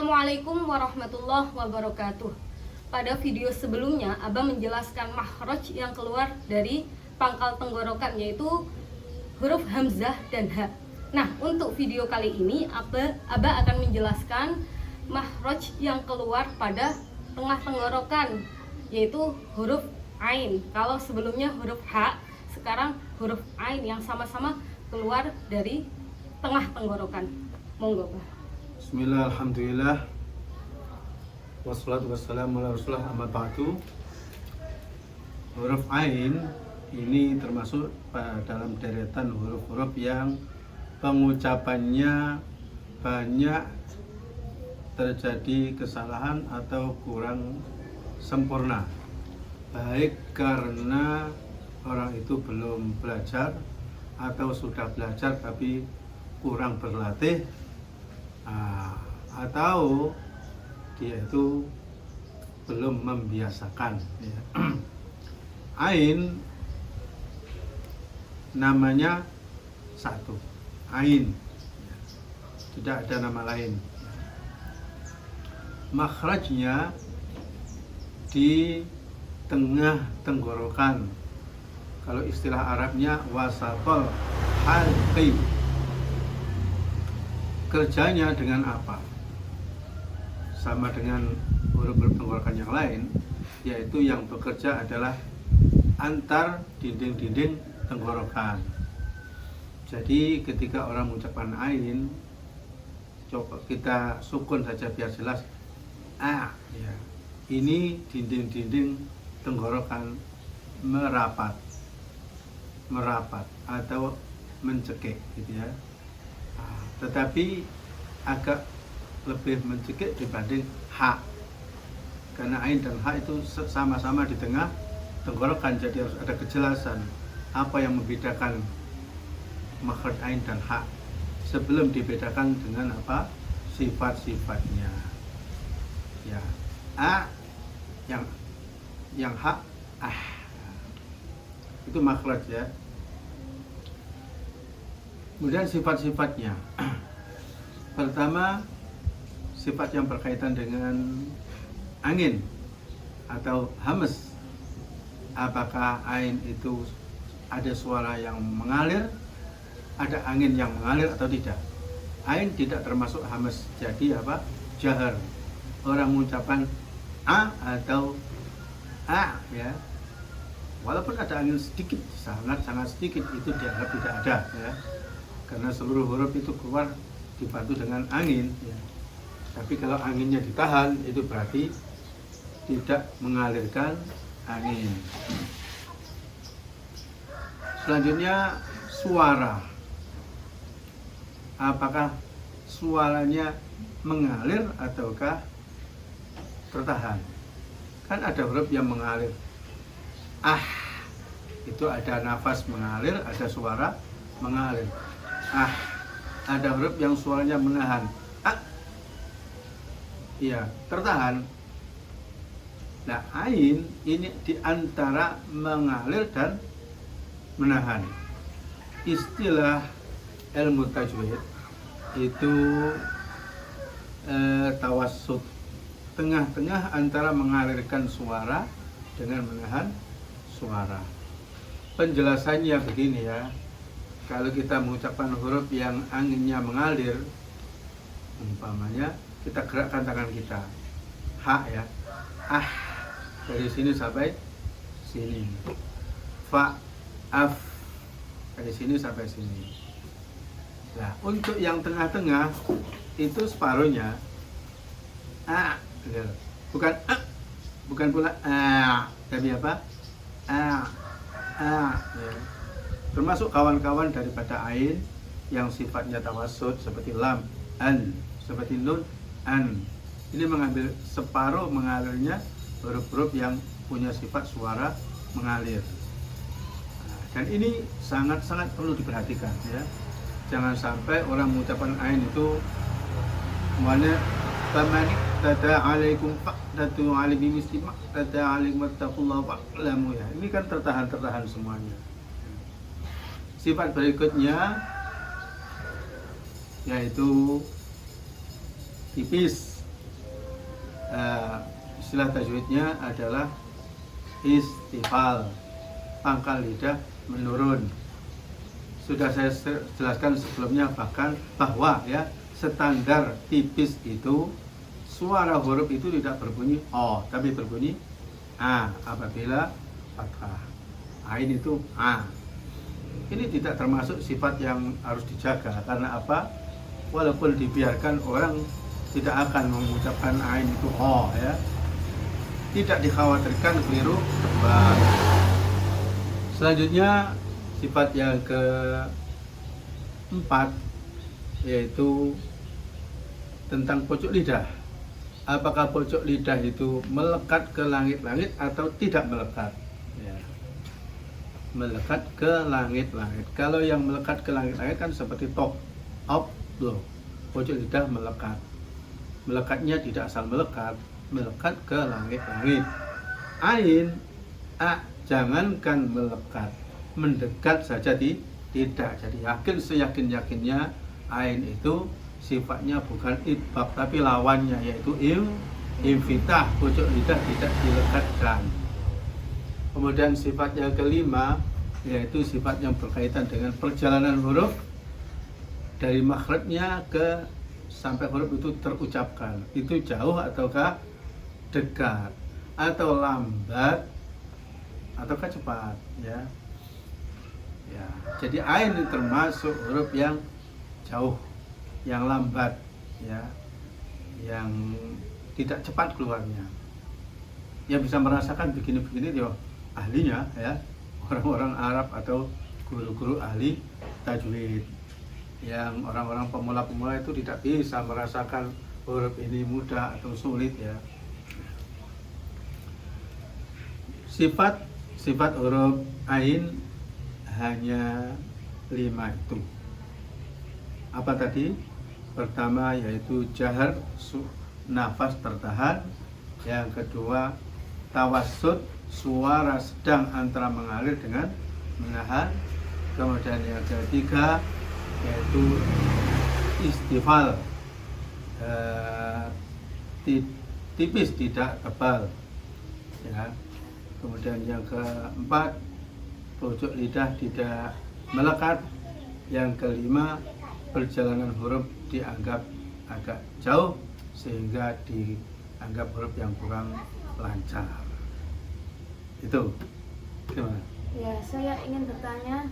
Assalamualaikum warahmatullahi wabarakatuh. Pada video sebelumnya, Abah menjelaskan makhraj yang keluar dari pangkal tenggorokan, yaitu huruf hamzah dan ha. Nah, untuk video kali ini Abah akan menjelaskan makhraj yang keluar pada tengah tenggorokan, yaitu huruf ain. Kalau sebelumnya huruf ha, sekarang huruf ain yang sama-sama keluar dari tengah tenggorokan. Monggo, Bah. Bismillah, alhamdulillah, wassalatu wassalamu ala rasulullah, amma ba'du. Huruf ain ini termasuk dalam deretan huruf-huruf yang pengucapannya banyak terjadi kesalahan atau kurang sempurna, baik karena orang itu belum belajar atau sudah belajar tapi kurang berlatih, atau dia itu belum membiasakan, ya. Ain namanya satu, ain, tidak ada nama lain. Makhrajnya di tengah tenggorokan. Kalau istilah Arabnya wasatol halqi. Kerjanya dengan apa? Sama dengan huruf-huruf tenggorokan yang lain, yaitu yang bekerja adalah antar dinding-dinding tenggorokan. Jadi ketika orang mengucapkan ain, coba kita sukun saja biar jelas. Ya. Ini dinding-dinding tenggorokan merapat atau mencekik, gitu ya. Tetapi agak lebih mencekik dibanding ha, karena ain dan ha itu sama-sama di tengah tenggorokan, jadi harus ada kejelasan apa yang membedakan makhraj ain dan ha sebelum dibedakan dengan apa sifat-sifatnya. Ya, a yang ha, itu makhraj, ya. Kemudian sifat-sifatnya. Pertama, sifat yang berkaitan dengan angin atau hamas. Apakah ain itu ada suara yang mengalir, ada angin yang mengalir atau tidak? Ain tidak termasuk hamas, jadi apa? Jahar. Orang mengucapkan a atau a, ya. Walaupun ada angin sedikit, sangat sedikit, itu dianggap tidak ada, ya. Karena seluruh huruf itu keluar dibantu dengan angin, ya. Tapi kalau anginnya ditahan, itu berarti tidak mengalirkan angin. Selanjutnya, suara. Apakah suaranya mengalir ataukah tertahan? Kan ada huruf yang mengalir. Itu ada nafas mengalir, ada suara mengalir. Ada huruf yang suaranya menahan. Iya, tertahan. Nah, ain ini diantara mengalir dan menahan. Istilah ilmu tajwid itu tawassut, tengah-tengah antara mengalirkan suara dengan menahan suara. Penjelasannya begini, ya. Kalau kita mengucapkan huruf yang anginnya mengalir, umpamanya kita gerakkan tangan kita, ha, ya, dari sini sampai sini, fa, af, dari sini sampai sini. Nah, untuk yang tengah-tengah itu separuhnya bukan pula tapi apa, ya. Termasuk kawan-kawan daripada ain yang sifatnya tawassut seperti lam, an, seperti nun, an. Ini mengambil separuh mengalirnya huruf-huruf yang punya sifat suara mengalir. Dan ini sangat-sangat perlu diperhatikan, ya. Jangan sampai orang mengucapkan ain itu mana tamani tata alaikum fa'datu alaihi mislimak tata alaikum wattaqullaha wa'lamu, ya. Ini kan tertahan semuanya. Sifat berikutnya yaitu tipis, istilah tajwidnya adalah istifal, pangkal lidah menurun. Sudah saya jelaskan sebelumnya bahkan bahwa ya standar tipis itu suara huruf itu tidak berbunyi o tapi berbunyi a apabila fathah. Ain itu a. Ini tidak termasuk sifat yang harus dijaga karena apa? Walaupun dibiarkan orang tidak akan mengucapkan ain itu o ya. Tidak dikhawatirkan keliru tebal. Selanjutnya sifat yang keempat yaitu tentang pojok lidah. Apakah pojok lidah itu melekat ke langit-langit atau tidak melekat? Ya. Melekat ke langit-langit. Kalau yang melekat ke langit-langit kan seperti top, up, low. Pojok lidah melekat. Melekatnya tidak asal melekat ke langit-langit. Ain, a, jangankan melekat, mendekat saja tidak. Jadi yakin seyakin-yakinnya ain itu sifatnya bukan idbab tapi lawannya yaitu infitah, pojok lidah tidak dilekatkan. Kemudian sifat yang kelima yaitu sifat yang berkaitan dengan perjalanan huruf dari makhrajnya ke sampai huruf itu terucapkan. Itu jauh ataukah dekat, atau lambat ataukah cepat, ya. Ya, jadi ain itu termasuk huruf yang jauh, yang lambat, ya, yang tidak cepat keluarnya. Yang bisa merasakan begini-begini dia ahlinya, ya, orang-orang Arab atau guru-guru ahli tajwid. Yang orang-orang pemula-pemula itu tidak bisa merasakan huruf ini mudah atau sulit, ya. Sifat huruf ain hanya 5 itu. Apa tadi? Pertama yaitu jahar, nafas tertahan. Yang kedua tawassut, suara sedang antara mengalir dengan menahan. Kemudian yang ketiga yaitu istifal, tipis tidak tebal, ya. Kemudian yang keempat pojok lidah tidak melekat. Yang kelima perjalanan huruf dianggap agak jauh sehingga dianggap huruf yang kurang lancar. Itu gimana? Ya, saya ingin bertanya,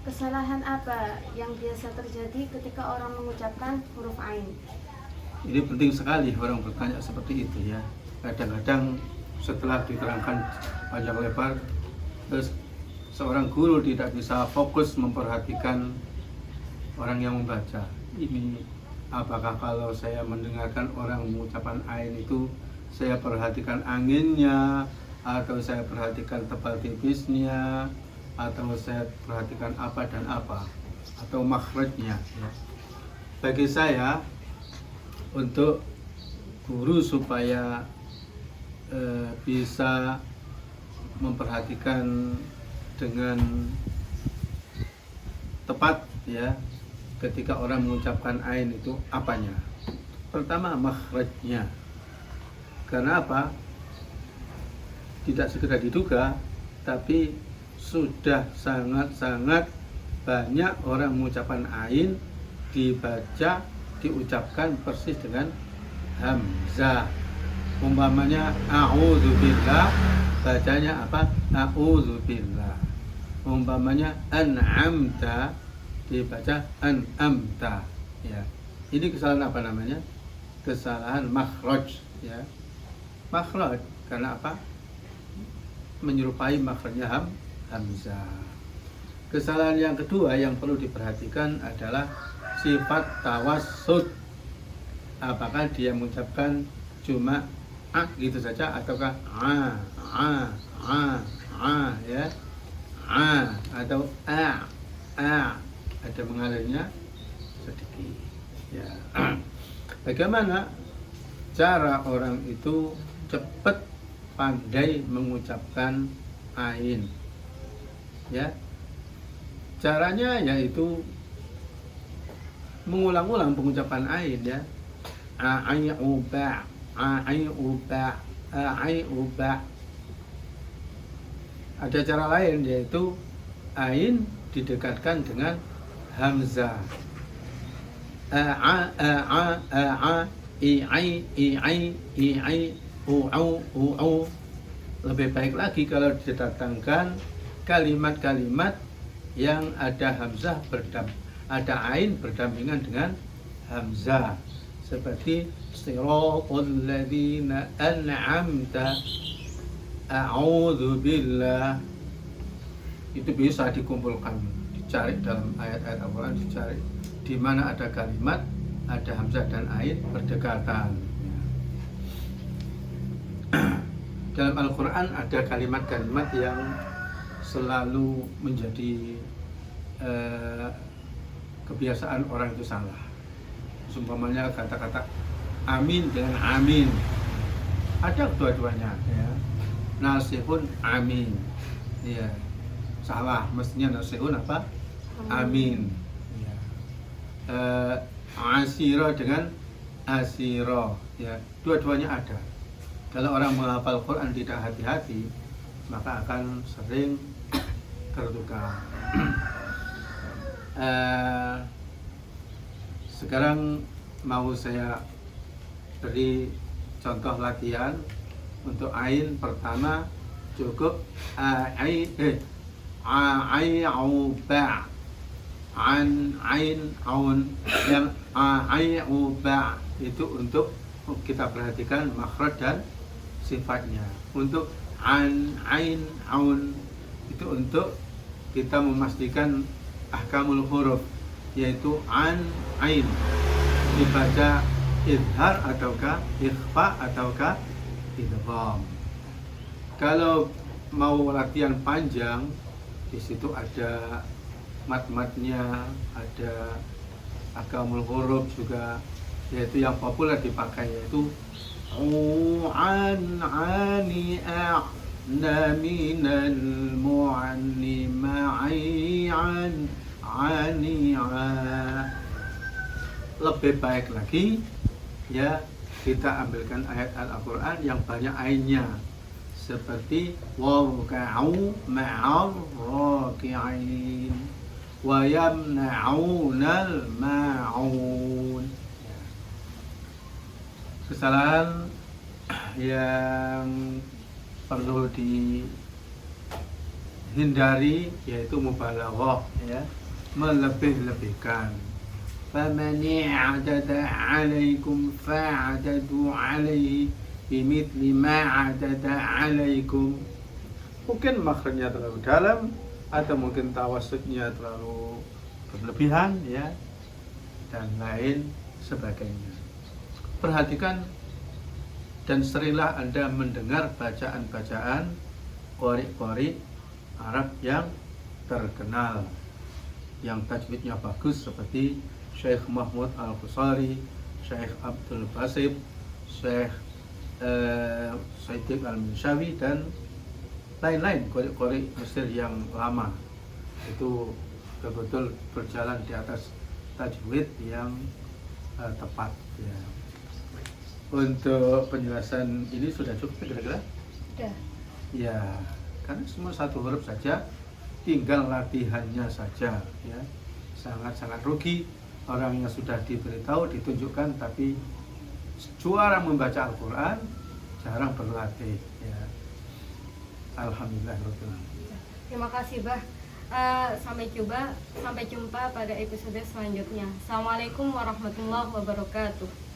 kesalahan apa yang biasa terjadi ketika orang mengucapkan huruf ain? Ini penting sekali orang bertanya seperti itu, ya. Kadang-kadang setelah diterangkan panjang lebar, terus seorang guru tidak bisa fokus memperhatikan orang yang membaca. Ini apakah kalau saya mendengarkan orang mengucapkan ain itu saya perhatikan anginnya, atau saya perhatikan tebal tipisnya, atau saya perhatikan apa dan apa, atau makhrajnya, ya. Bagi saya, untuk guru supaya bisa memperhatikan dengan tepat, ya, ketika orang mengucapkan ain itu apanya? Pertama makhrajnya. Karena apa? Tidak sekedar diduga, tapi sudah sangat-sangat banyak orang mengucapkan ain dibaca, diucapkan persis dengan hamzah. Umpamanya a'udzubillah, bacanya apa? A'udzubillah. Umpamanya an'amta, dibaca an'amta, ya. Ini kesalahan apa namanya? Kesalahan makhraj, ya. Makhraj karena apa? Menyerupai makhrajnya hamzah. Kesalahan yang kedua yang perlu diperhatikan adalah sifat tawassut. Apakah dia mengucapkan cuma a gitu saja ataukah ya, atau a ada mengalirnya sedikit, ya. Bagaimana cara orang itu cepat pandai mengucapkan ain, ya? Caranya yaitu mengulang-ulang pengucapan ain, ya. a'uba, a'uba. Ada cara lain yaitu ain didekatkan dengan hamzah. U'u. Lebih baik lagi kalau didatangkan kalimat-kalimat yang ada hamzah ada ain berdampingan dengan hamzah, seperti siratal ladzina an'amta, a'udzu billah. Itu bisa dikumpulkan, dicari dalam ayat-ayat Al-Quran, dicari di mana ada kalimat, ada hamzah dan ain berdekatan. Dalam Al-Quran ada kalimat-kalimat yang selalu menjadi kebiasaan orang itu salah. Umpamanya kata-kata amin dengan amin, ada dua-duanya ya. Nasihun amin, ya salah, mestinya nasihun apa? Amin. Ya. Asiro dengan asiro, ya dua-duanya ada. Kalau orang menghafal Quran tidak hati-hati, maka akan sering tertukar. Sekarang mau saya beri contoh latihan untuk ain. Pertama cukup ai'uba, an ain aun. Yang ai'uba itu untuk kita perhatikan makhraj dan sifatnya. Untuk an ain aun itu untuk kita memastikan ahkamul huruf, yaitu an ain dibaca idhar ataukah ikhfa ataukah idgham. Kalau mau latihan panjang, di situ ada mat-matnya, ada ahkamul huruf juga, yaitu yang populer dipakai yaitu an ani na minal mu'anni ma'i'an ani'a. Lebih baik lagi ya kita ambilkan ayat Al-Quran yang banyak ainnya, seperti warka'u ma'ar raki'in wa yamna'unal ma'un. Kesalahan yang perlu dihindari yaitu mubalaghah, ya, melebih-lebihkan. فَمَنِ اعْتَدَى عَلَيْكُمْ فَاعْتَدُوا عَلَيْهِ بِمِثْلِ مَا اعْتَدَى عَلَيْكُمْ. Mungkin makhrajnya terlalu dalam atau mungkin tawassutnya terlalu berlebihan, ya, dan lain sebagainya. Perhatikan dan seringlah Anda mendengar bacaan-bacaan qori-qori Arab yang terkenal, yang tajwidnya bagus, seperti Syekh Mahmud Al-Qusari, Syekh Abdul Basit, Syekh Saidik Al-Minshawi, dan lain-lain qori-qori Mesir yang lama. Itu betul-betul berjalan di atas tajwid yang tepat, ya. Untuk penjelasan ini sudah cukup kira-kira? Sudah. Ya, karena semua satu huruf saja, tinggal latihannya saja, ya. Sangat-sangat rugi orang yang sudah diberitahu, ditunjukkan, tapi juara membaca Al-Quran jarang berlatih, ya. Alhamdulillah. Terima kasih, Bah. Sampai jumpa pada episode selanjutnya. Assalamualaikum warahmatullahi wabarakatuh.